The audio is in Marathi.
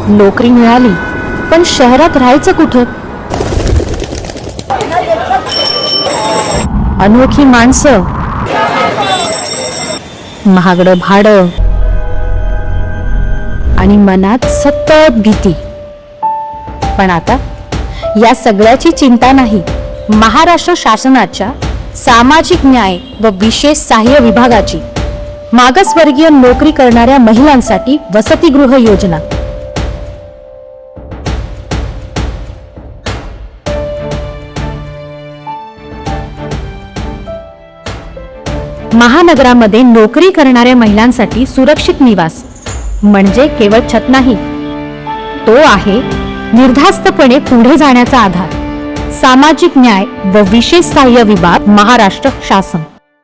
नोकरी मिळाली, पण शहरात राहायचं कुठं? अनोखी माणसं, महागडं भाडं आणि मनात सतत भीती. पण आता या सगळ्याची चिंता नाही. महाराष्ट्र शासनाच्या सामाजिक न्याय व विशेष सहाय्य विभागाची मागासवर्गीय नोकरी करणाऱ्या महिलांसाठी वसतिगृह योजना. महानगरामध्ये नोकरी करणाऱ्या महिलांसाठी सुरक्षित निवास म्हणजे केवळ छत नाही, तो आहे निर्धास्तपणे पुढे जाण्याचा आधार. सामाजिक न्याय व विशेष सहाय्य विभाग, महाराष्ट्र शासन.